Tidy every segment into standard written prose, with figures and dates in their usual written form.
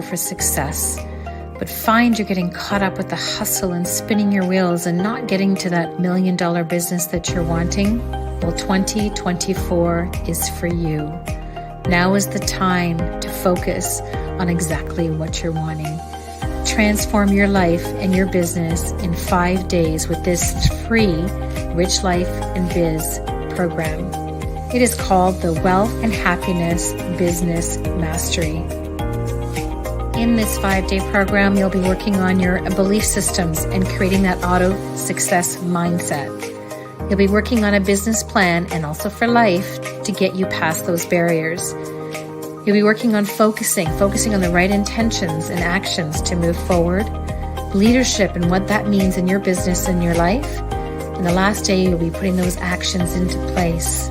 for success, but find you're getting caught up with the hustle and spinning your wheels and not getting to that $1 million business that you're wanting, well, 2024 is for you. Now is the time to focus on exactly what you're wanting. Transform your life and your business in 5 days with this free Rich Life and Biz program. It is called the Wealth and Happiness Business Mastery. In this 5-day program, you'll be working on your belief systems and creating that auto success mindset. You'll be working on a business plan and also for life to get you past those barriers. You'll be working on focusing on the right intentions and actions to move forward, leadership and what that means in your business and your life. And the last day, you'll be putting those actions into place.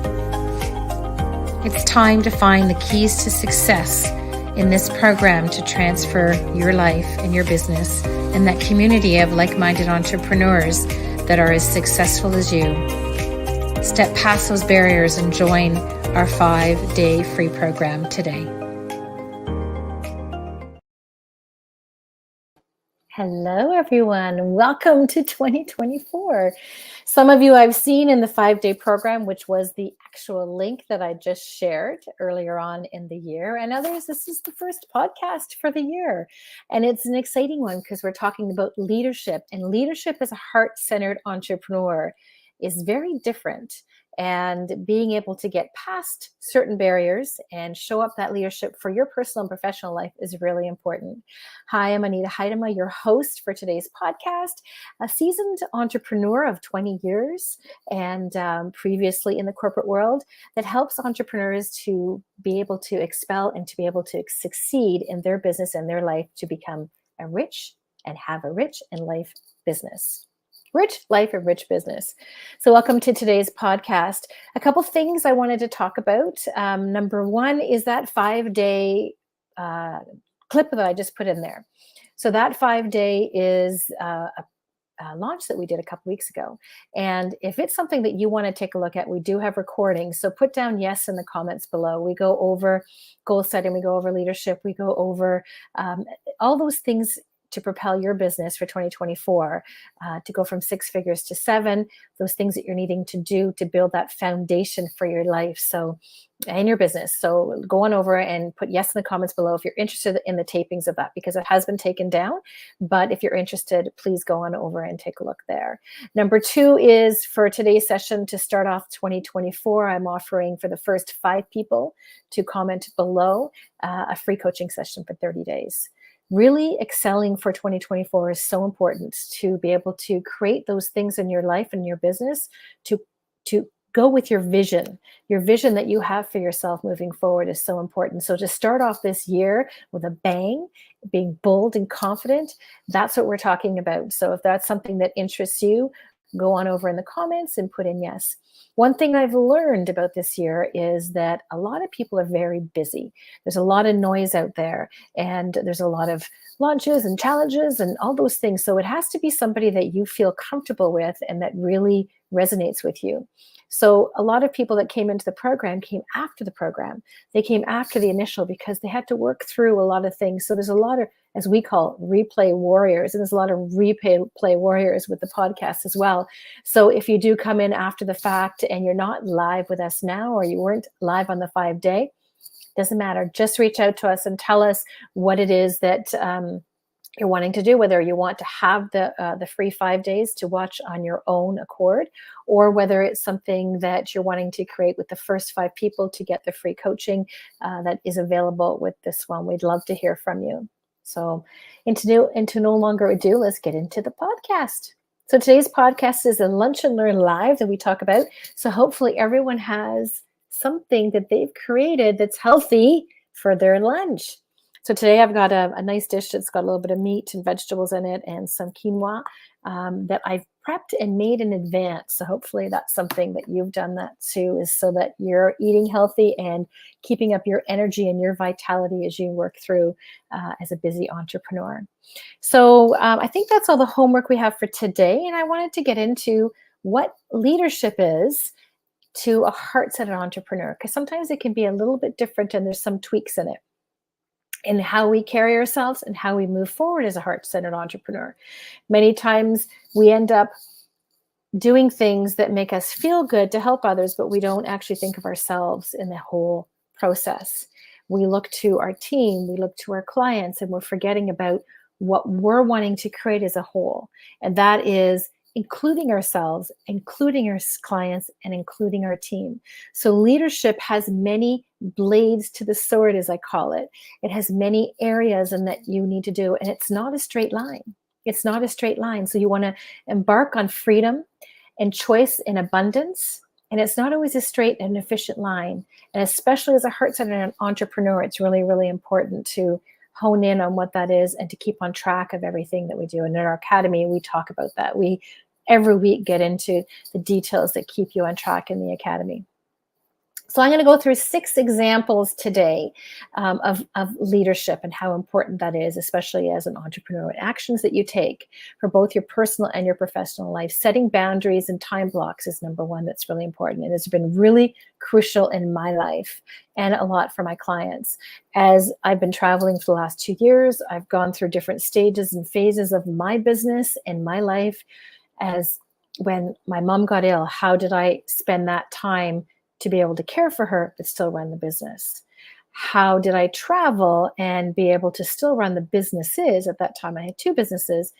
It's time to find the keys to success in this program to transfer your life and your business and that community of like-minded entrepreneurs that are as successful as you. Step past those barriers and join our 5-day free program today. Hello, everyone. Welcome to 2024. Some of you I've seen in the 5-day program, which was the actual link that I just shared earlier on in the year. And others, this is the first podcast for the year. And it's an exciting one because we're talking about leadership. And leadership as a heart-centered entrepreneur is very different. And being able to get past certain barriers and show up that leadership for your personal and professional life is really important. Hi, I'm Anita Heidema, your host for today's podcast, a seasoned entrepreneur of 20 years and previously in the corporate world that helps entrepreneurs to be able to expel and to be able to succeed in their business and their life to become a rich and have a rich and life business. Rich life and rich business. So welcome to today's podcast. A couple things I wanted to talk about. Number one is that 5-day clip that I just put in there. So that 5-day is a launch that we did a couple weeks ago. And if it's something that you want to take a look at, we do have recordings. So put down yes in the comments below. We go over goal setting, we go over leadership, we go over all those things to propel your business for 2024, to go from 6 figures to 7, those things that you're needing to do to build that foundation for your life. So, and your business. So go on over and put yes in the comments below if you're interested in the tapings of that, because it has been taken down. But if you're interested, please go on over and take a look there. Number 2 is for today's session to start off 2024. I'm offering for the first 5 people to comment below a free coaching session for 30 days. Really excelling for 2024 is so important to be able to create those things in your life and your business to go with your vision. Your vision that you have for yourself moving forward is so important. So to start off this year with a bang, being bold and confident, that's what we're talking about. So if that's something that interests you, go on over in the comments and put in yes. One thing I've learned about this year is that a lot of people are very busy. There's a lot of noise out there, and there's a lot of launches and challenges and all those things. So it has to be somebody that you feel comfortable with and that really resonates with you. So a lot of people that came into the program came after the program. They came after the initial because they had to work through a lot of things. So there's a lot of, as we call, replay warriors, and there's a lot of replay warriors with the podcast as well. So if you do come in after the fact and you're not live with us now, or you weren't live on the 5-day, doesn't matter. Just reach out to us and tell us what it is that you're wanting to do, whether you want to have the free 5 days to watch on your own accord, or whether it's something that you're wanting to create with the first 5 people to get the free coaching that is available with this one. We'd love to hear from you. So into no longer ado, let's get into the podcast. So today's podcast is a Lunch and Learn Live that we talk about. So hopefully everyone has something that they've created that's healthy for their lunch. So today I've got a nice dish that's got a little bit of meat and vegetables in it and some quinoa that I've prepped and made in advance. So hopefully that's something that you've done that too, is so that you're eating healthy and keeping up your energy and your vitality as you work through as a busy entrepreneur. So I think that's all the homework we have for today. And I wanted to get into what leadership is to a heart-centered entrepreneur, because sometimes it can be a little bit different and there's some tweaks in it. in how we carry ourselves and how we move forward as a heart-centered entrepreneur. Many times we end up doing things that make us feel good to help others, but we don't actually think of ourselves in the whole process. We look to our team, we look to our clients, and we're forgetting about what we're wanting to create as a whole. And that is including ourselves, including our clients, and including our team. So leadership has many blades to the sword, as I call it. It has many areas in that you need to do, and it's not a straight line. It's not a straight line. So you want to embark on freedom and choice and abundance. And it's not always a straight and efficient line. And especially as a heart-centered entrepreneur, it's really, really important to hone in on what that is and to keep on track of everything that we do. And in our academy, we talk about that. We every week get into the details that keep you on track in the academy. So I'm going to go through 6 examples today of leadership and how important that is, especially as an entrepreneur. Actions that you take for both your personal and your professional life. Setting boundaries and time blocks is number one. That's really important. And it's been really crucial in my life and a lot for my clients. As I've been traveling for the last 2 years, I've gone through different stages and phases of my business and my life. As when my mom got ill, how did I spend that time to be able to care for her, but still run the business? How did I travel and be able to still run the businesses? At that time, I had 2 businesses,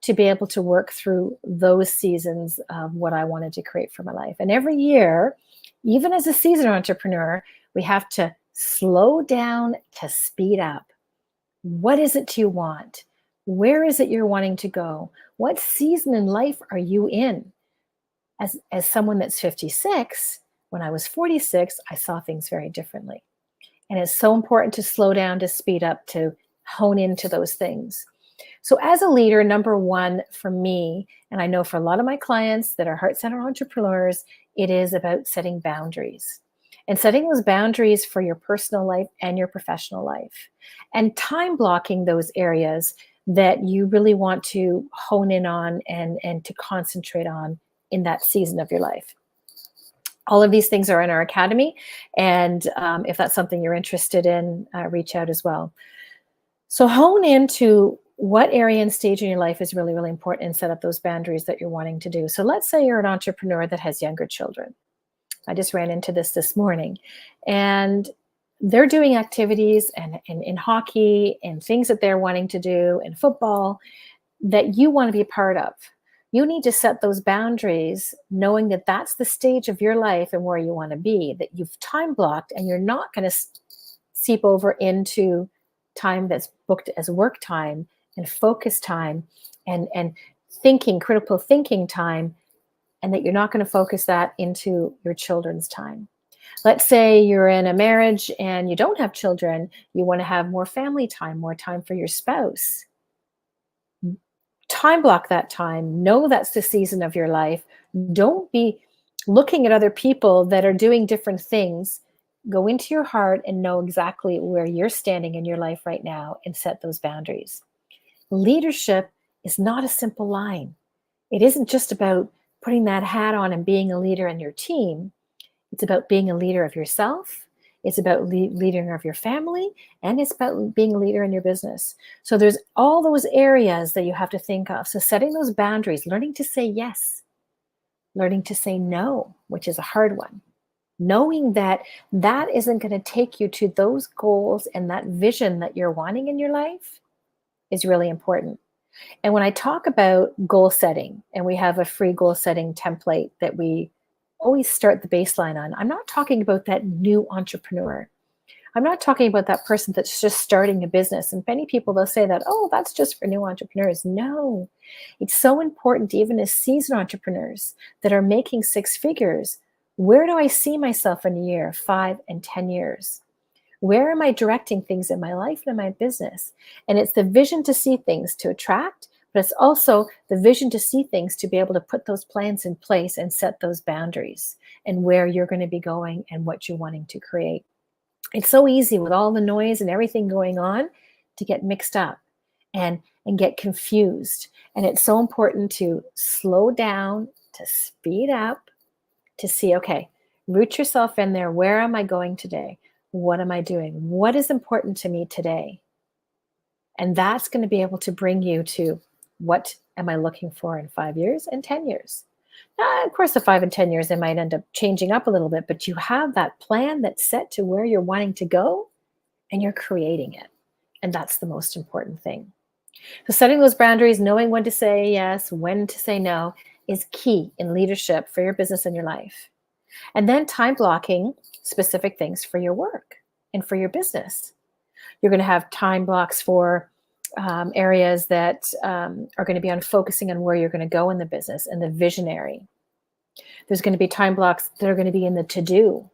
to be able to work through those seasons of what I wanted to create for my life. And every year, even as a seasoned entrepreneur, we have to slow down to speed up. What is it you want? Where is it you're wanting to go? What season in life are you in? As someone that's 56, when I was 46, I saw things very differently. And it's so important to slow down, to speed up, to hone into those things. So as a leader, number one for me, and I know for a lot of my clients that are heart-centered entrepreneurs, it is about setting boundaries. And setting those boundaries for your personal life and your professional life. And time blocking those areas that you really want to hone in on and to concentrate on in that season of your life. All of these things are in our academy. And if that's something you're interested in, reach out as well. So hone into what area and stage in your life is really, really important and set up those boundaries that you're wanting to do. So let's say you're an entrepreneur that has younger children. I just ran into this morning, and they're doing activities and in hockey and things that they're wanting to do in football that you want to be a part of. You need to set those boundaries, knowing that that's the stage of your life and where you want to be, that you've time blocked, and you're not going to seep over into time that's booked as work time and focus time and thinking, critical thinking time, and that you're not going to focus that into your children's time. Let's say you're in a marriage and you don't have children. You want to have more family time, more time for your spouse. Time block that time. Know that's the season of your life. Don't be looking at other people that are doing different things. Go into your heart and know exactly where you're standing in your life right now and set those boundaries. Leadership is not a simple line. It isn't just about putting that hat on and being a leader in your team. It's about being a leader of yourself. It's about leading of your family, and it's about being a leader in your business. So there's all those areas that you have to think of. So setting those boundaries, learning to say yes, learning to say no, which is a hard one. Knowing that that isn't going to take you to those goals and that vision that you're wanting in your life is really important. And when I talk about goal setting, and we have a free goal setting template that we always start the baseline on, I'm not talking about that new entrepreneur. I'm not talking about that person that's just starting a business. And many people, they'll say that, oh, that's just for new entrepreneurs. No, it's so important, even as seasoned entrepreneurs that are making 6 figures. Where do I see myself in a year, 5 and 10 years? Where am I directing things in my life and in my business? And it's the vision to see things to attract, but it's also the vision to see things to be able to put those plans in place and set those boundaries and where you're going to be going and what you're wanting to create. It's so easy with all the noise and everything going on to get mixed up and get confused. And it's so important to slow down, to speed up, to see, okay, root yourself in there. Where am I going today? What am I doing? What is important to me today? And that's going to be able to bring you to, what am I looking for in 5 years and 10 years? Of course, the 5 and 10 years, they might end up changing up a little bit, but you have that plan that's set to where you're wanting to go, and you're creating it. And that's the most important thing. So setting those boundaries, knowing when to say yes, when to say no, is key in leadership for your business and your life. And then time blocking specific things for your work and for your business. You're going to have time blocks for areas that are going to be on focusing on where you're going to go in the business and the visionary. There's going to be time blocks that are going to be in the to-do.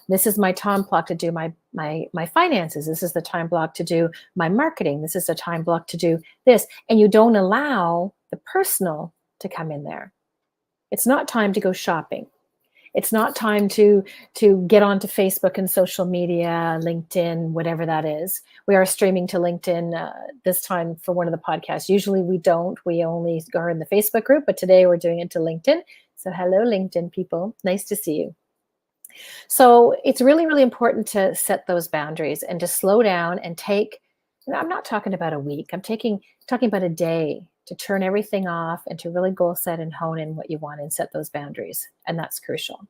This is my time block to do my finances. This is the time block to do my marketing. This is the time block to do this. And you don't allow the personal to come in there. It's not time to go shopping. It's not time to get onto Facebook and social media, LinkedIn, whatever that is. We are streaming to LinkedIn this time for one of the podcasts. Usually we don't. We only are in the Facebook group, but today we're doing it to LinkedIn. So hello, LinkedIn people. Nice to see you. So it's really, really important to set those boundaries and to slow down and take, I'm not talking about a week. I'm talking about a day to turn everything off and to really goal set and hone in what you want and set those boundaries. And that's crucial,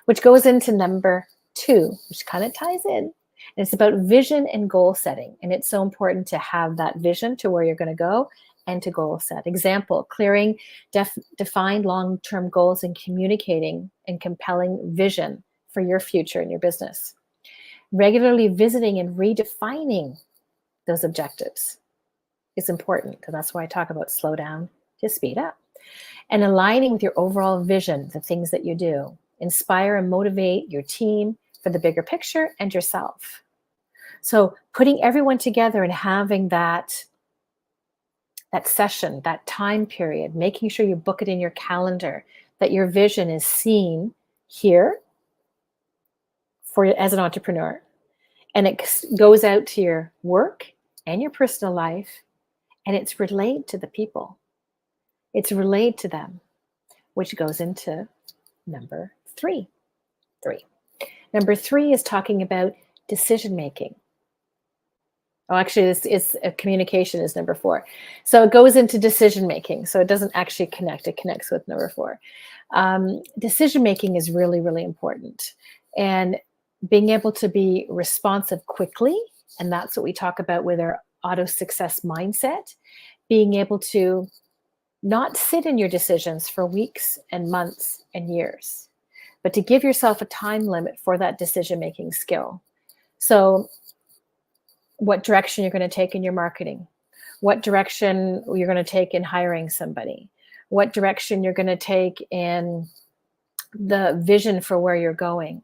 which goes into number 2, which kind of ties in. And it's about vision and goal setting. And it's so important to have that vision to where you're going to go and to goal set. Example, clearing defined long-term goals and communicating and compelling vision for your future and your business. Regularly visiting and redefining those objectives is important, because that's why I talk about slow down to speed up. And aligning with your overall vision, the things that you do. Inspire and motivate your team for the bigger picture and yourself. So putting everyone together and having that session, that time period, making sure you book it in your calendar, that your vision is seen here as an entrepreneur. And it goes out to your work and your personal life, and it's relayed to the people. It's relayed to them, which goes into number 3. Number 3 is talking about decision making. Oh, actually, this is communication is number 4. So it goes into decision making. So it doesn't actually connect. It connects with number 4. Decision making is really, really important, and being able to be responsive quickly. And that's what we talk about with our auto success mindset. Being able to not sit in your decisions for weeks and months and years, but to give yourself a time limit for that decision-making skill. So what direction you're going to take in your marketing, what direction you're going to take in hiring somebody, what direction you're going to take in the vision for where you're going.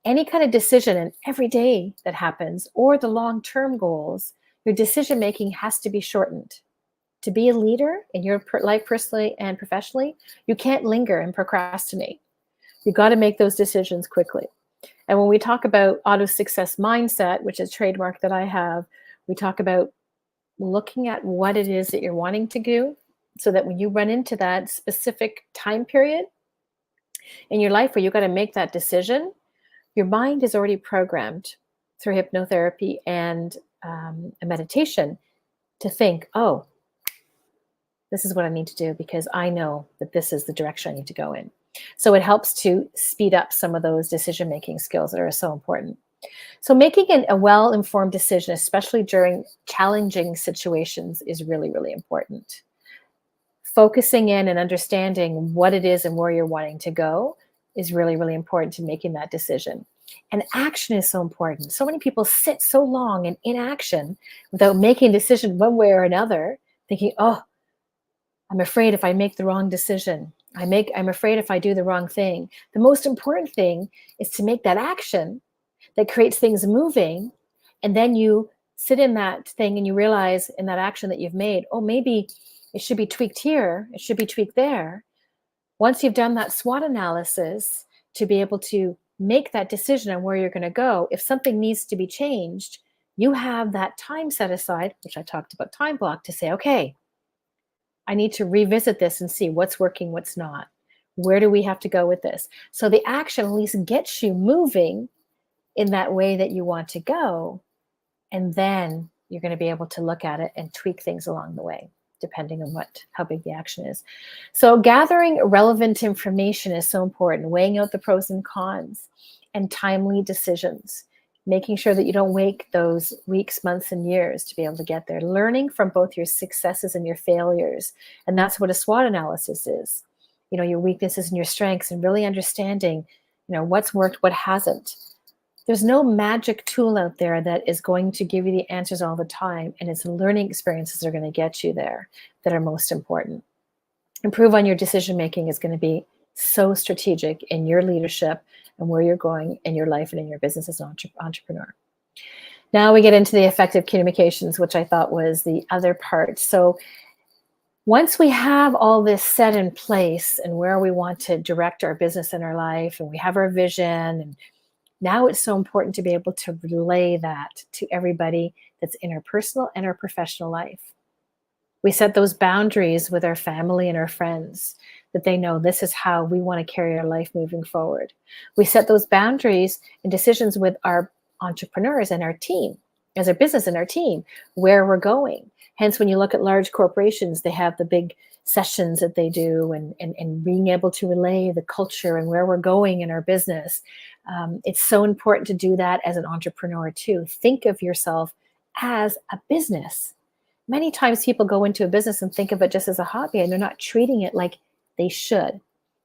Any kind of decision in every day that happens, or the long-term goals, your decision-making has to be shortened. To be a leader in your life personally and professionally, you can't linger and procrastinate. You got to make those decisions quickly. And when we talk about auto success mindset, which is a trademark that I have, we talk about looking at what it is that you're wanting to do, so that when you run into that specific time period in your life where you got to make that decision, your mind is already programmed through hypnotherapy and a meditation to think, oh, this is what I need to do, because I know that this is the direction I need to go in. So it helps to speed up some of those decision-making skills that are so important. So making a well-informed decision, especially during challenging situations, is really, really important. Focusing in and understanding what it is and where you're wanting to go is really, really important to making that decision. And action is so important. So many people sit so long in inaction without making a decision one way or another, thinking, oh, I'm afraid if I make the wrong decision. I'm afraid if I do the wrong thing. The most important thing is to make that action that creates things moving. And then you sit in that thing and you realize in that action that you've made, oh, maybe it should be tweaked here. It should be tweaked there. Once you've done that SWOT analysis to be able to make that decision on where you're going to go, if something needs to be changed, you have that time set aside, which I talked about time block, to say, okay, I need to revisit this and see what's working, what's not. Where do we have to go with this? So the action at least gets you moving in that way that you want to go. And then you're going to be able to look at it and tweak things along the way, depending on how big the action is. So gathering relevant information is so important, weighing out the pros and cons, and timely decisions, making sure that you don't wait those weeks, months, and years to be able to get there, learning from both your successes and your failures. And that's what a SWOT analysis is. Your weaknesses and your strengths, and really understanding, what's worked, what hasn't. There's no magic tool out there that is going to give you the answers all the time, and it's the learning experiences that are going to get you there that are most important. Improve on your decision making is going to be so strategic in your leadership and where you're going in your life and in your business as an entrepreneur. Now we get into the effective communications, which I thought was the other part. So once we have all this set in place and where we want to direct our business and our life, and we have our vision, and now it's so important to be able to relay that to everybody that's in our personal and our professional life. We set those boundaries with our family and our friends, that they know this is how we want to carry our life moving forward. We set those boundaries and decisions with our entrepreneurs and our team, as our business and our team, where we're going. Hence, when you look at large corporations, they have the big sessions that they do, and being able to relay the culture and where we're going in our business. It's so important to do that as an entrepreneur too. Think of yourself as a business. Many times people go into a business and think of it just as a hobby, and they're not treating it like they should,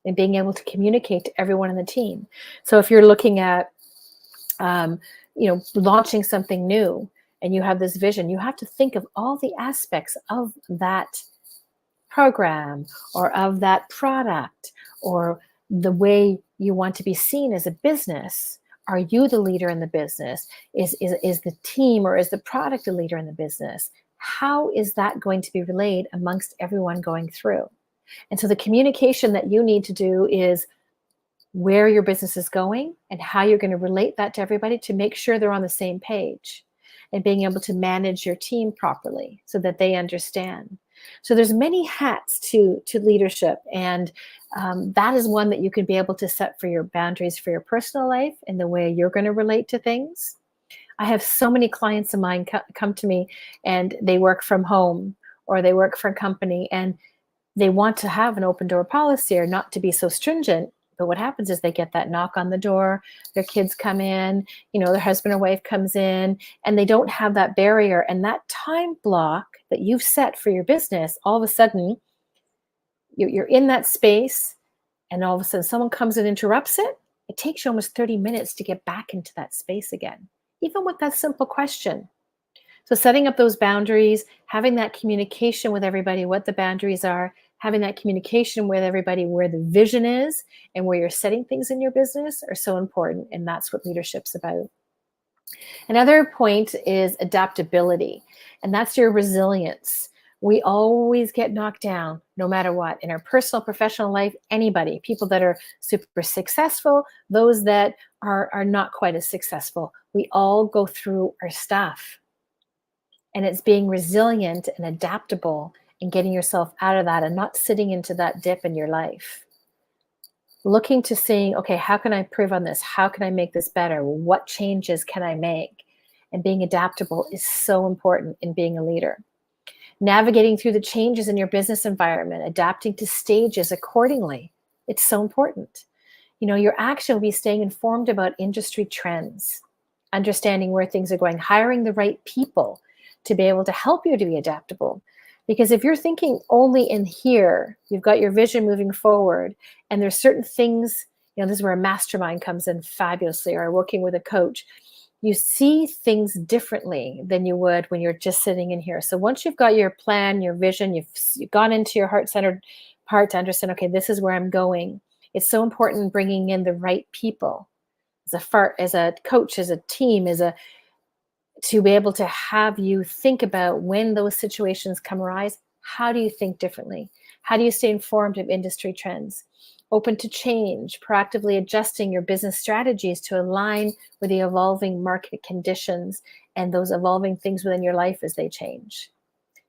and being able to communicate to everyone in the team. So if you're looking at, launching something new, and you have this vision, you have to think of all the aspects of that program or of that product, or the way you want to be seen as a business. Are you the leader in the business? Is the team or is the product a leader in the business? How is that going to be relayed amongst everyone going through? And so the communication that you need to do is where your business is going and how you're going to relate that to everybody to make sure they're on the same page, and being able to manage your team properly so that they understand. So there's many hats to leadership, and that is one that you can be able to set for your boundaries for your personal life and the way you're going to relate to things. I have so many clients of mine come to me, and they work from home or they work for a company, and they want to have an open door policy or not to be so stringent. But what happens is they get that knock on the door, their kids come in, their husband or wife comes in, and they don't have that barrier. And that time block that you've set for your business, all of a sudden, you're in that space, and all of a sudden someone comes and interrupts it. It takes you almost 30 minutes to get back into that space again, even with that simple question. So setting up those boundaries, having that communication with everybody, what the boundaries are, having that communication with everybody where the vision is and where you're setting things in your business are so important. And that's what leadership's about. Another point is adaptability, and that's your resilience. We always get knocked down no matter what, in our personal, professional life, anybody, people that are super successful, those that are not quite as successful. We all go through our stuff. And it's being resilient and adaptable and getting yourself out of that and not sitting into that dip in your life. Looking to seeing, okay, how can I improve on this? How can I make this better? What changes can I make? And being adaptable is so important in being a leader. Navigating through the changes in your business environment, adapting to stages accordingly. It's so important. Your action will be staying informed about industry trends, understanding where things are going, hiring the right people to be able to help you to be adaptable. Because if you're thinking only in here, you've got your vision moving forward, and there's certain things, this is where a mastermind comes in fabulously, or working with a coach. You see things differently than you would when you're just sitting in here. So once you've got your plan, your vision, you've gone into your heart-centered part to understand, okay, this is where I'm going. It's so important bringing in the right people as a coach, as a team, to be able to have you think about when those situations come arise. How do you think differently? How do you stay informed of industry trends? Open to change, proactively adjusting your business strategies to align with the evolving market conditions and those evolving things within your life as they change.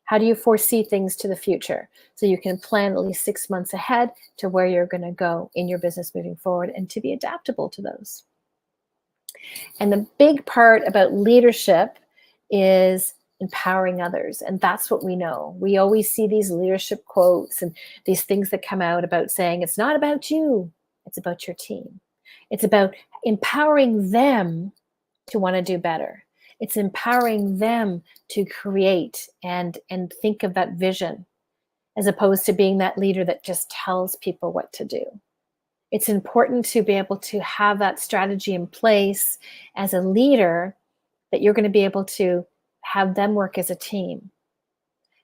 How do you foresee things to the future so you can plan at least 6 months ahead to where you're going to go in your business moving forward, and to be adaptable to those? And the big part about leadership is empowering others. And that's what we know. We always see these leadership quotes and these things that come out about saying, it's not about you, it's about your team. It's about empowering them to want to do better. It's empowering them to create and think of that vision, as opposed to being that leader that just tells people what to do. It's important to be able to have that strategy in place as a leader, that you're going to be able to have them work as a team,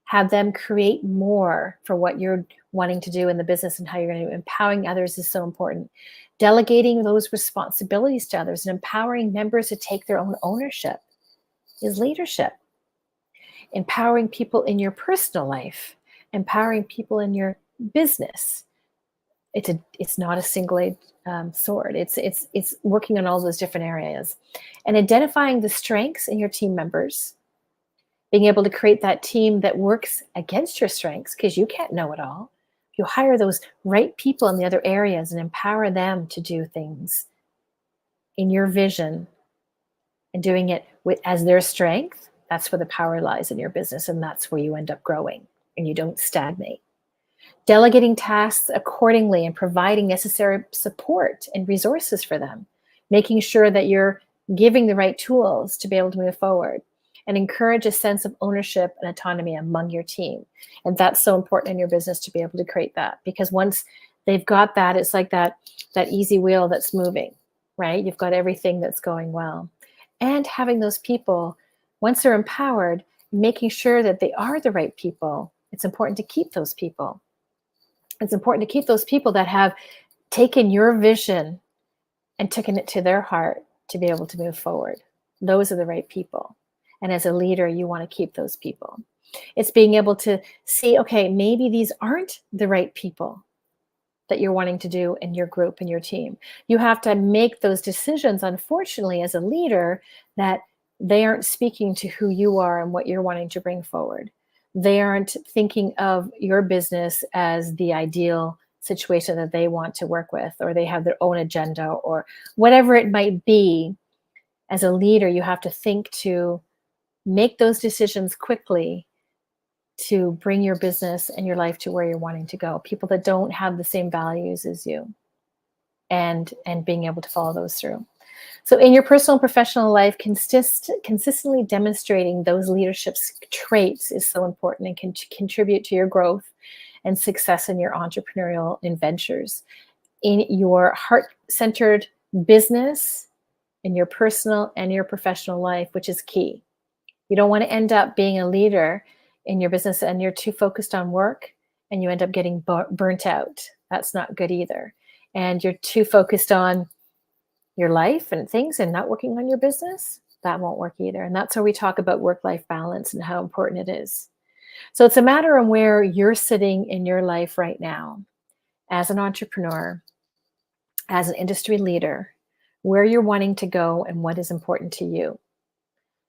have them create more for what you're wanting to do in the business, and how you're going to empowering others is so important. Delegating those responsibilities to others and empowering members to take their own ownership is leadership. Empowering people in your personal life, empowering people in your business. It's not a single-edged sword. It's working on all those different areas, and identifying the strengths in your team members, being able to create that team that works against your strengths, because you can't know it all. You hire those right people in the other areas and empower them to do things in your vision and doing it as their strength. That's where the power lies in your business, and that's where you end up growing and you don't stagnate. Delegating tasks accordingly and providing necessary support and resources for them, making sure that you're giving the right tools to be able to move forward, and encourage a sense of ownership and autonomy among your team. And that's so important in your business to be able to create that, because once they've got that, it's like that easy wheel that's moving, right? You've got everything that's going well. And having those people, once they're empowered, making sure that they are the right people. It's important to keep those people. It's important to keep those people that have taken your vision and taken it to their heart to be able to move forward. Those are the right people. And as a leader, you want to keep those people. It's being able to see, okay, maybe these aren't the right people that you're wanting to do in your group and your team. You have to make those decisions, unfortunately, as a leader, that they aren't speaking to who you are and what you're wanting to bring forward. They aren't thinking of your business as the ideal situation that they want to work with, or they have their own agenda, or whatever it might be. As a leader, you have to think to make those decisions quickly to bring your business and your life to where you're wanting to go. People that don't have the same values as you, and being able to follow those through. So in your personal and professional life, consistently demonstrating those leadership traits is so important and can contribute to your growth and success in your entrepreneurial ventures. In your heart-centered business, in your personal and your professional life, which is key. You don't want to end up being a leader in your business and you're too focused on work and you end up getting burnt out. That's not good either. And you're too focused on your life and things and not working on your business. That won't work either. And that's where we talk about work-life balance and how important it is. So it's a matter of where you're sitting in your life right now as an entrepreneur, as an industry leader, where you're wanting to go and what is important to you.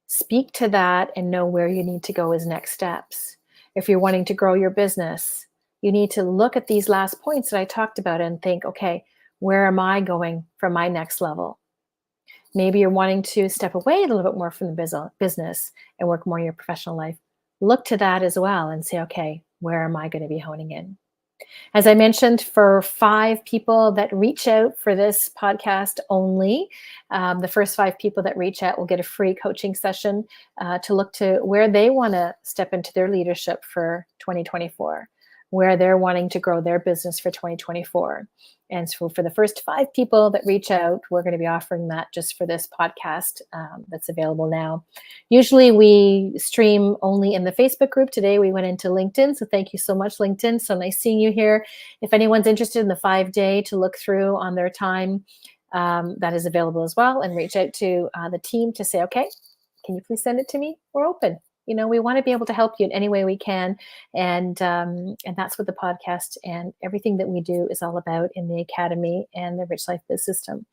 Speak to that and know where you need to go as next steps. If you're wanting to grow your business, you need to look at these last points that I talked about and think, okay, where am I going for my next level? Maybe you're wanting to step away a little bit more from the business and work more in your professional life. Look to that as well and say, okay, where am I going to be honing in? As I mentioned, for 5 people that reach out for this podcast only, the first 5 people that reach out will get a free coaching session to look to where they want to step into their leadership for 2024, where they're wanting to grow their business for 2024. And so for the first 5 people that reach out, we're going to be offering that just for this podcast that's available now. Usually we stream only in the Facebook group. Today we went into LinkedIn. So thank you so much, LinkedIn. So nice seeing you here. If anyone's interested in the 5-day to look through on their time, that is available as well. And reach out to the team to say, okay, can you please send it to me? We're open. You know, we want to be able to help you in any way we can. And that's what the podcast and everything that we do is all about in the Academy and the Rich Life Biz System.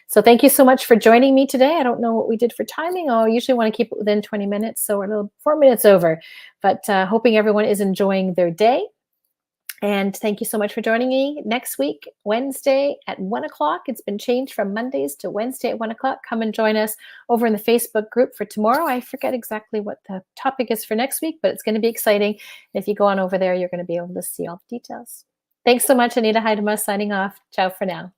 So thank you so much for joining me today. I don't know what we did for timing. I usually want to keep it within 20 minutes. So we're a little 4 minutes over, but hoping everyone is enjoying their day. And thank you so much for joining me next week, Wednesday at 1 o'clock. It's been changed from Mondays to Wednesday at 1 o'clock. Come and join us over in the Facebook group for tomorrow. I forget exactly what the topic is for next week, but it's going to be exciting. If you go on over there, you're going to be able to see all the details. Thanks so much, Anita Heidema, signing off. Ciao for now.